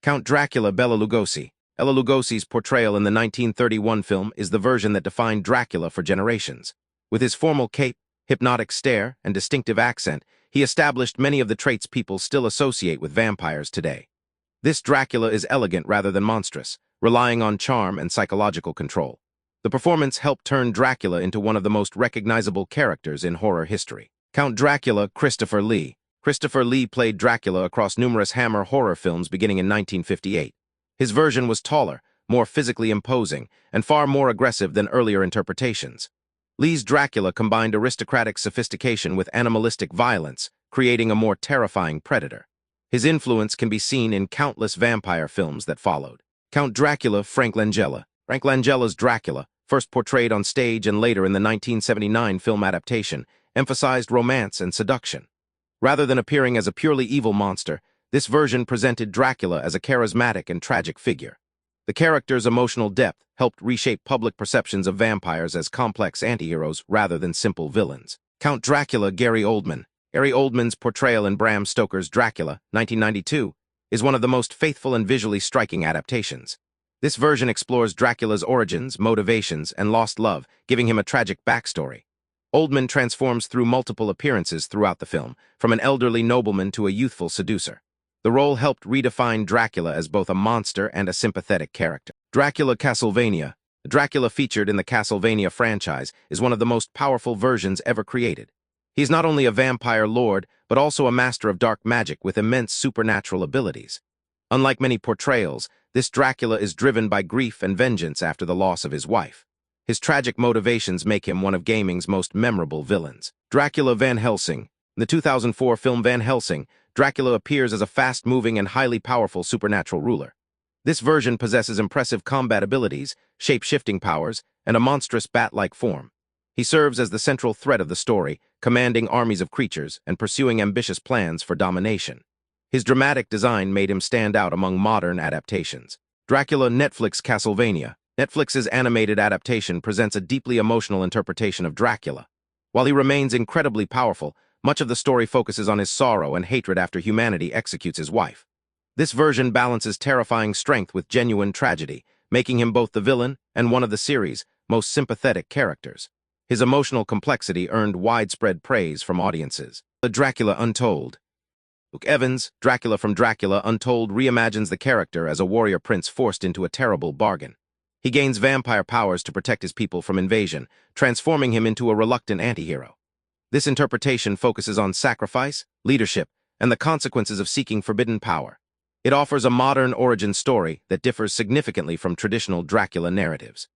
Count Dracula Bela Lugosi. Bela Lugosi's portrayal in the 1931 film is the version that defined Dracula for generations. With his formal cape, hypnotic stare, and distinctive accent, he established many of the traits people still associate with vampires today. This Dracula is elegant rather than monstrous, relying on charm and psychological control. The performance helped turn Dracula into one of the most recognizable characters in horror history. Count Dracula Christopher Lee. Christopher Lee played Dracula across numerous Hammer horror films beginning in 1958. His version was taller, more physically imposing, and far more aggressive than earlier interpretations. Lee's Dracula combined aristocratic sophistication with animalistic violence, creating a more terrifying predator. His influence can be seen in countless vampire films that followed. Count Dracula Frank Langella. Frank Langella's Dracula, first portrayed on stage and later in the 1979 film adaptation, emphasized romance and seduction. Rather than appearing as a purely evil monster, this version presented Dracula as a charismatic and tragic figure. The character's emotional depth helped reshape public perceptions of vampires as complex antiheroes rather than simple villains. Count Dracula Gary Oldman. Gary Oldman's portrayal in Bram Stoker's Dracula, 1992, is one of the most faithful and visually striking adaptations. This version explores Dracula's origins, motivations, and lost love, giving him a tragic backstory. Oldman transforms through multiple appearances throughout the film, from an elderly nobleman to a youthful seducer. The role helped redefine Dracula as both a monster and a sympathetic character. Dracula Castlevania. The Dracula featured in the Castlevania franchise is one of the most powerful versions ever created. He's not only a vampire lord, but also a master of dark magic with immense supernatural abilities. Unlike many portrayals, this Dracula is driven by grief and vengeance after the loss of his wife. His tragic motivations make him one of gaming's most memorable villains. Dracula Van Helsing. In the 2004 film Van Helsing, Dracula appears as a fast-moving and highly powerful supernatural ruler. This version possesses impressive combat abilities, shape-shifting powers, and a monstrous bat-like form. He serves as the central thread of the story, commanding armies of creatures and pursuing ambitious plans for domination. His dramatic design made him stand out among modern adaptations. Dracula Netflix Castlevania. Netflix's animated adaptation presents a deeply emotional interpretation of Dracula. While he remains incredibly powerful, much of the story focuses on his sorrow and hatred after humanity executes his wife. This version balances terrifying strength with genuine tragedy, making him both the villain and one of the series' most sympathetic characters. His emotional complexity earned widespread praise from audiences. The Dracula Untold. Luke Evans, Dracula from Dracula Untold reimagines the character as a warrior prince forced into a terrible bargain. He gains vampire powers to protect his people from invasion, transforming him into a reluctant antihero. This interpretation focuses on sacrifice, leadership, and the consequences of seeking forbidden power. It offers a modern origin story that differs significantly from traditional Dracula narratives.